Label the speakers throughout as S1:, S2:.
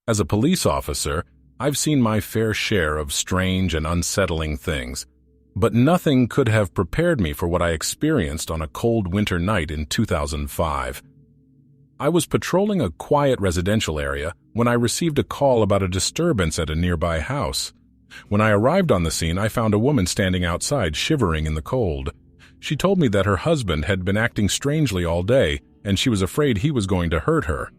S1: As a police officer, I've seen my fair share of strange and unsettling things, but nothing could have prepared me for what I experienced on a cold winter night in 2005. I was patrolling a quiet residential area when I received a call about a disturbance at a nearby house. When I arrived on the scene, I found a woman standing outside, shivering in the cold. She told me that her husband had been acting strangely all day, and she was afraid he was going to hurt her.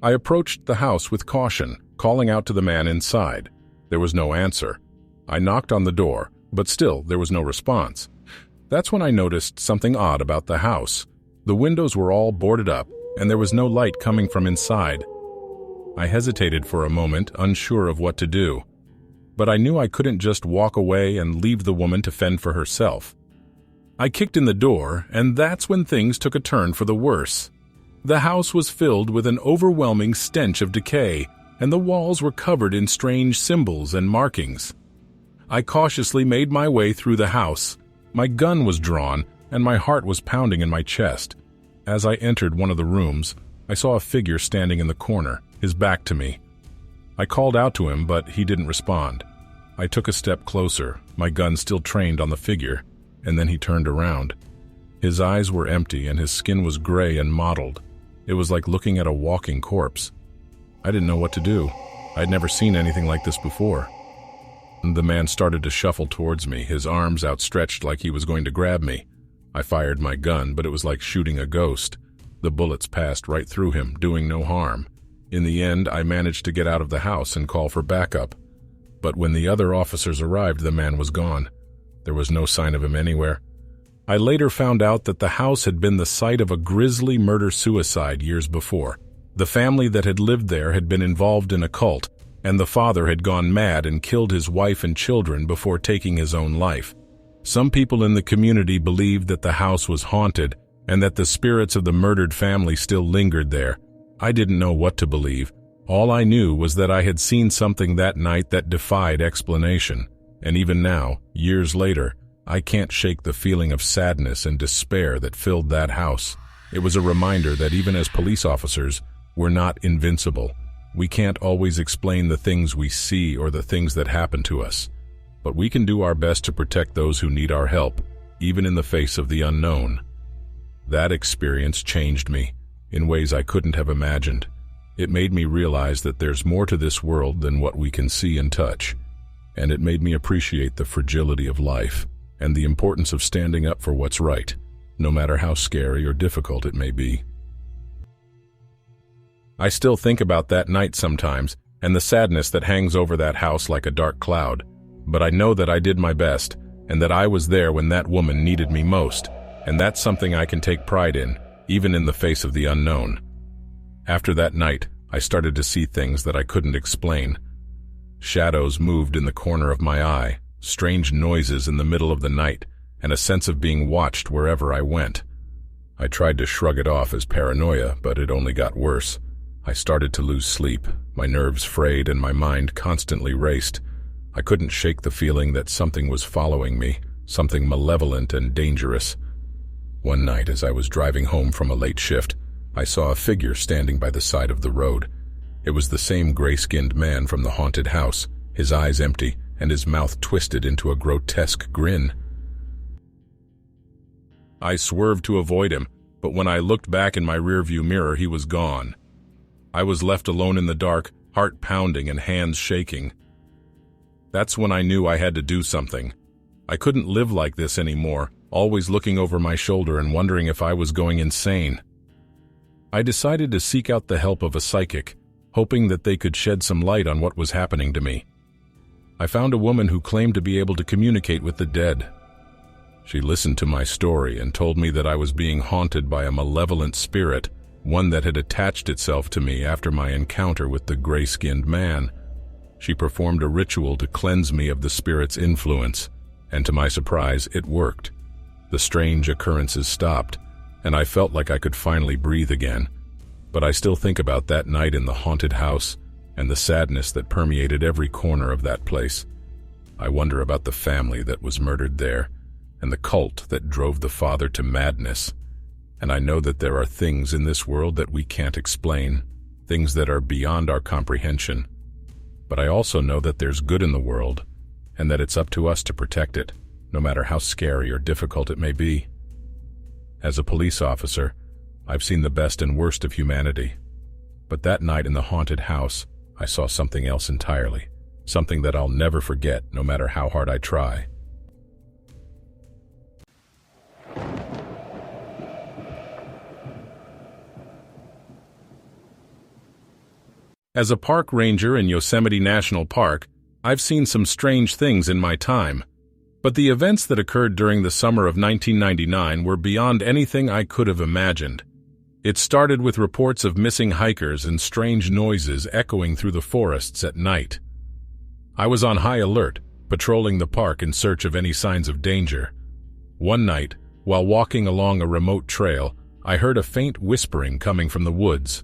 S1: I approached the house with caution, calling out to the man inside. There was no answer. I knocked on the door, but still there was no response. That's when I noticed something odd about the house. The windows were all boarded up, and there was no light coming from inside. I hesitated for a moment, unsure of what to do. But I knew I couldn't just walk away and leave the woman to fend for herself. I kicked in the door, and that's when things took a turn for the worse. The house was filled with an overwhelming stench of decay, and the walls were covered in strange symbols and markings. I cautiously made my way through the house. My gun was drawn, and my heart was pounding in my chest. As I entered one of the rooms, I saw a figure standing in the corner, his back to me. I called out to him, but he didn't respond. I took a step closer, my gun still trained on the figure, and then he turned around. His eyes were empty and his skin was gray and mottled. It was like looking at a walking corpse. I didn't know what to do. I'd never seen anything like this before. The man started to shuffle towards me, his arms outstretched like he was going to grab me. I fired my gun, but it was like shooting a ghost. The bullets passed right through him, doing no harm. In the end, I managed to get out of the house and call for backup. But when the other officers arrived, the man was gone. There was no sign of him anywhere. I later found out that the house had been the site of a grisly murder-suicide years before. The family that had lived there had been involved in a cult, and the father had gone mad and killed his wife and children before taking his own life. Some people in the community believed that the house was haunted and that the spirits of the murdered family still lingered there. I didn't know what to believe. All I knew was that I had seen something that night that defied explanation. And even now, years later, I can't shake the feeling of sadness and despair that filled that house. It was a reminder that even as police officers, we're not invincible. We can't always explain the things we see or the things that happen to us. But we can do our best to protect those who need our help, even in the face of the unknown. That experience changed me in ways I couldn't have imagined. It made me realize that there's more to this world than what we can see and touch. And it made me appreciate the fragility of life and the importance of standing up for what's right, no matter how scary or difficult it may be. I still think about that night sometimes and the sadness that hangs over that house like a dark cloud, but I know that I did my best and that I was there when that woman needed me most, and that's something I can take pride in, even in the face of the unknown. After that night, I started to see things that I couldn't explain. Shadows moved in the corner of my eye, strange noises in the middle of the night, and a sense of being watched wherever I went. I tried to shrug it off as paranoia, but it only got worse. I started to lose sleep, my nerves frayed and my mind constantly raced. I couldn't shake the feeling that something was following me, something malevolent and dangerous. One night, as I was driving home from a late shift, I saw a figure standing by the side of the road. It was the same gray-skinned man from the haunted house, his eyes empty and his mouth twisted into a grotesque grin. I swerved to avoid him, but when I looked back in my rearview mirror, he was gone. I was left alone in the dark, heart pounding and hands shaking. That's when I knew I had to do something. I couldn't live like this anymore, always looking over my shoulder and wondering if I was going insane. I decided to seek out the help of a psychic, hoping that they could shed some light on what was happening to me. I found a woman who claimed to be able to communicate with the dead. She listened to my story and told me that I was being haunted by a malevolent spirit, one that had attached itself to me after my encounter with the gray-skinned man. She performed a ritual to cleanse me of the spirit's influence, and to my surprise, it worked. The strange occurrences stopped, and I felt like I could finally breathe again. But I still think about that night in the haunted house and the sadness that permeated every corner of that place. I wonder about the family that was murdered there, and the cult that drove the father to madness. And I know that there are things in this world that we can't explain, things that are beyond our comprehension. But I also know that there's good in the world, and that it's up to us to protect it, no matter how scary or difficult it may be. As a police officer, I've seen the best and worst of humanity. But that night in the haunted house, I saw something else entirely, something that I'll never forget, no matter how hard I try. As a park ranger in Yosemite National Park, I've seen some strange things in my time. But the events that occurred during the summer of 1999 were beyond anything I could have imagined. It started with reports of missing hikers and strange noises echoing through the forests at night. I was on high alert, patrolling the park in search of any signs of danger. One night, while walking along a remote trail, I heard a faint whispering coming from the woods.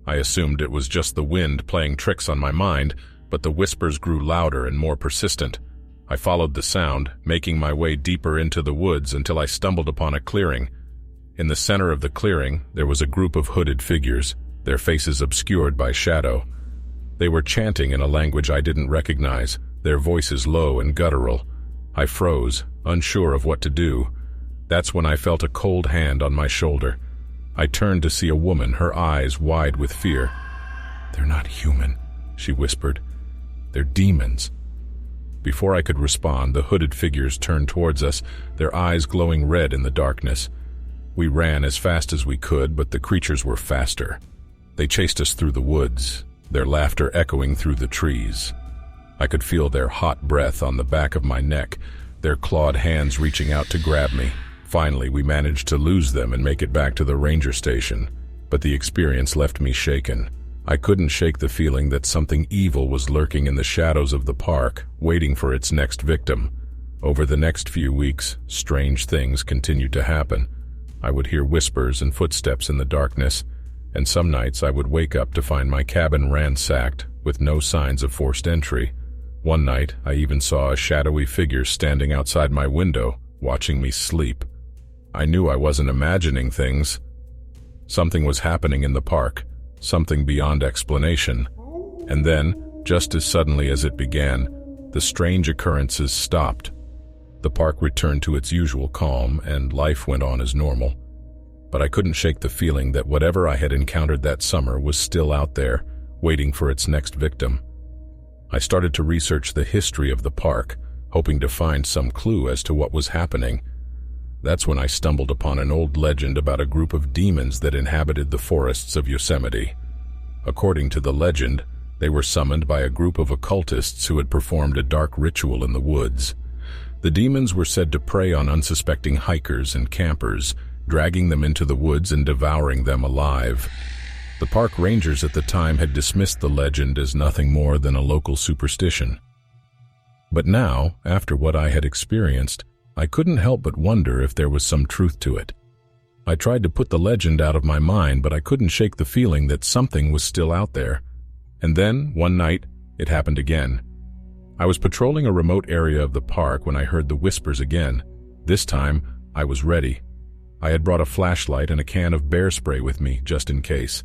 S1: I assumed it was just the wind playing tricks on my mind, but the whispers grew louder and more persistent. I followed the sound, making my way deeper into the woods until I stumbled upon a clearing. In the center of the clearing, there was a group of hooded figures, their faces obscured by shadow. They were chanting in a language I didn't recognize, their voices low and guttural. I froze, unsure of what to do. That's when I felt a cold hand on my shoulder. I turned to see a woman, her eyes wide with fear. "They're not human," she whispered. "They're demons." Before I could respond, the hooded figures turned towards us, their eyes glowing red in the darkness. We ran as fast as we could, but the creatures were faster. They chased us through the woods, their laughter echoing through the trees. I could feel their hot breath on the back of my neck, their clawed hands reaching out to grab me. Finally, we managed to lose them and make it back to the ranger station, but the experience left me shaken. I couldn't shake the feeling that something evil was lurking in the shadows of the park, waiting for its next victim. Over the next few weeks, strange things continued to happen. I would hear whispers and footsteps in the darkness, and some nights I would wake up to find my cabin ransacked, with no signs of forced entry. One night, I even saw a shadowy figure standing outside my window, watching me sleep. I knew I wasn't imagining things. Something was happening in the park, something beyond explanation. And then, just as suddenly as it began, the strange occurrences stopped. The park returned to its usual calm, and life went on as normal. But I couldn't shake the feeling that whatever I had encountered that summer was still out there, waiting for its next victim. I started to research the history of the park, hoping to find some clue as to what was happening. That's when I stumbled upon an old legend about a group of demons that inhabited the forests of Yosemite. According to the legend, they were summoned by a group of occultists who had performed a dark ritual in the woods. The demons were said to prey on unsuspecting hikers and campers, dragging them into the woods and devouring them alive. The park rangers at the time had dismissed the legend as nothing more than a local superstition. But now, after what I had experienced, I couldn't help but wonder if there was some truth to it. I tried to put the legend out of my mind, but I couldn't shake the feeling that something was still out there. And then, one night, it happened again. I was patrolling a remote area of the park when I heard the whispers again. This time, I was ready. I had brought a flashlight and a can of bear spray with me, just in case.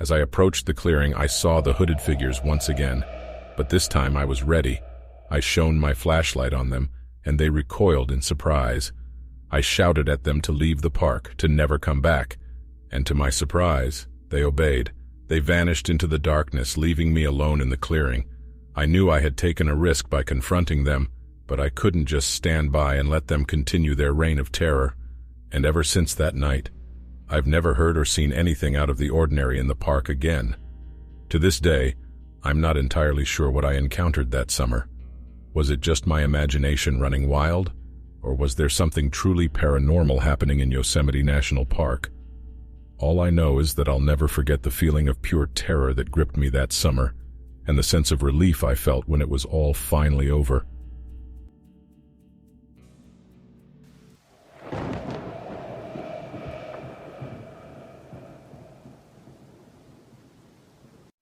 S1: As I approached the clearing, I saw the hooded figures once again. But this time I was ready. I shone my flashlight on them, and they recoiled in surprise. I shouted at them to leave the park, to never come back. And to my surprise, they obeyed. They vanished into the darkness, leaving me alone in the clearing. I knew I had taken a risk by confronting them, but I couldn't just stand by and let them continue their reign of terror. And ever since that night, I've never heard or seen anything out of the ordinary in the park again. To this day, I'm not entirely sure what I encountered that summer. Was it just my imagination running wild, or was there something truly paranormal happening in Yosemite National Park? All I know is that I'll never forget the feeling of pure terror that gripped me that summer, and the sense of relief I felt when it was all finally over.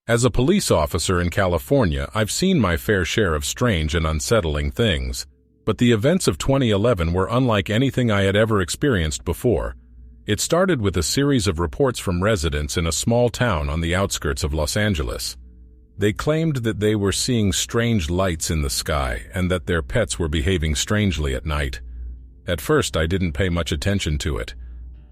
S1: As a police officer in California, I've seen my fair share of strange and unsettling things, but the events of 2011 were unlike anything I had ever experienced before. It started with a series of reports from residents in a small town on the outskirts of Los Angeles. They claimed that they were seeing strange lights in the sky and that their pets were behaving strangely at night. At first, I didn't pay much attention to it.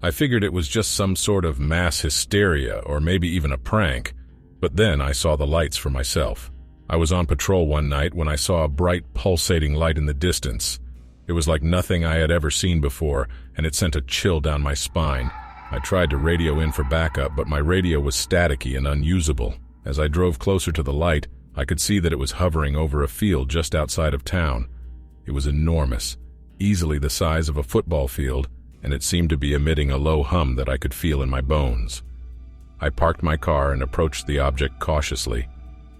S1: I figured it was just some sort of mass hysteria or maybe even a prank, but then I saw the lights for myself. I was on patrol one night when I saw a bright, pulsating light in the distance. It was like nothing I had ever seen before, and it sent a chill down my spine. I tried to radio in for backup, but my radio was staticky and unusable. As I drove closer to the light, I could see that it was hovering over a field just outside of town. It was enormous, easily the size of a football field, and it seemed to be emitting a low hum that I could feel in my bones. I parked my car and approached the object cautiously.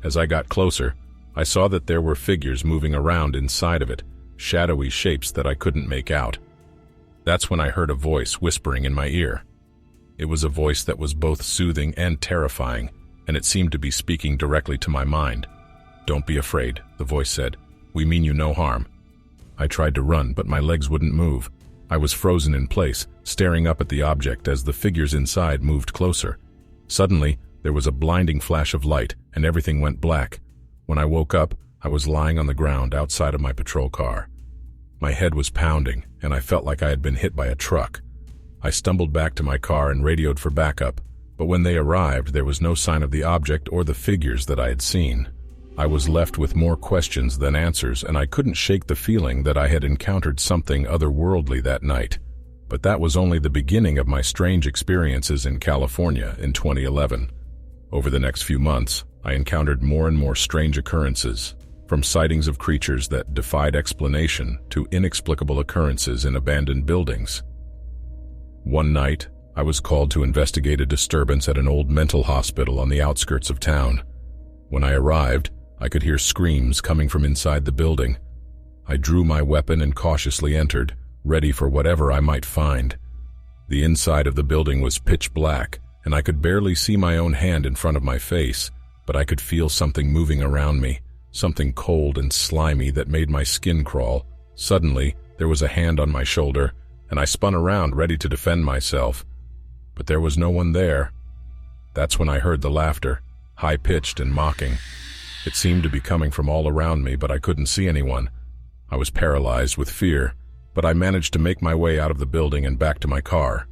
S1: As I got closer, I saw that there were figures moving around inside of it, shadowy shapes that I couldn't make out. That's when I heard a voice whispering in my ear. It was a voice that was both soothing and terrifying, and it seemed to be speaking directly to my mind. "Don't be afraid," the voice said. "We mean you no harm." I tried to run, but my legs wouldn't move. I was frozen in place, staring up at the object as the figures inside moved closer. Suddenly, there was a blinding flash of light, and everything went black. When I woke up, I was lying on the ground outside of my patrol car. My head was pounding, and I felt like I had been hit by a truck. I stumbled back to my car and radioed for backup, but when they arrived, there was no sign of the object or the figures that I had seen. I was left with more questions than answers, and I couldn't shake the feeling that I had encountered something otherworldly that night. But that was only the beginning of my strange experiences in California in 2011. Over the next few months, I encountered more and more strange occurrences, from sightings of creatures that defied explanation to inexplicable occurrences in abandoned buildings. One night, I was called to investigate a disturbance at an old mental hospital on the outskirts of town. When I arrived, I could hear screams coming from inside the building. I drew my weapon and cautiously entered, ready for whatever I might find. The inside of the building was pitch black, and I could barely see my own hand in front of my face, but I could feel something moving around me, something cold and slimy that made my skin crawl. Suddenly, there was a hand on my shoulder, and I spun around ready to defend myself. But there was no one there. That's when I heard the laughter, high-pitched and mocking. It seemed to be coming from all around me, but I couldn't see anyone. I was paralyzed with fear, but I managed to make my way out of the building and back to my car.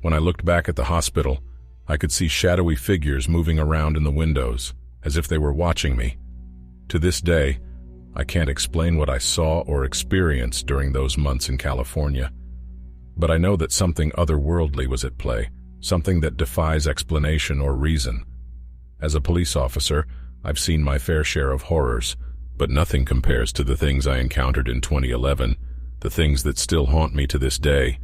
S1: When I looked back at the hospital, I could see shadowy figures moving around in the windows, as if they were watching me. To this day, I can't explain what I saw or experienced during those months in California. But I know that something otherworldly was at play, something that defies explanation or reason. As a police officer, I've seen my fair share of horrors, but nothing compares to the things I encountered in 2011, the things that still haunt me to this day.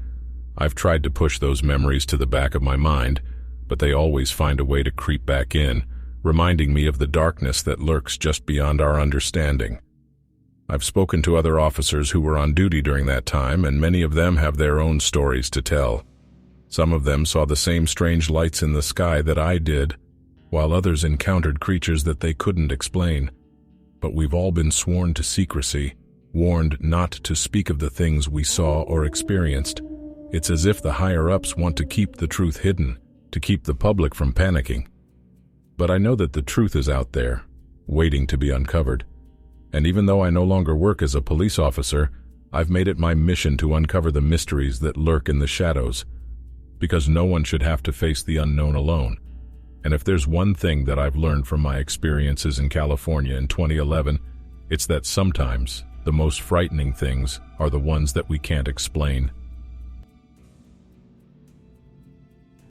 S1: I've tried to push those memories to the back of my mind, but they always find a way to creep back in, reminding me of the darkness that lurks just beyond our understanding. I've spoken to other officers who were on duty during that time, and many of them have their own stories to tell. Some of them saw the same strange lights in the sky that I did, while others encountered creatures that they couldn't explain. But we've all been sworn to secrecy, warned not to speak of the things we saw or experienced. It's as if the higher-ups want to keep the truth hidden, to keep the public from panicking. But I know that the truth is out there, waiting to be uncovered. And even though I no longer work as a police officer, I've made it my mission to uncover the mysteries that lurk in the shadows, because no one should have to face the unknown alone. And if there's one thing that I've learned from my experiences in California in 2011, it's that sometimes the most frightening things are the ones that we can't explain.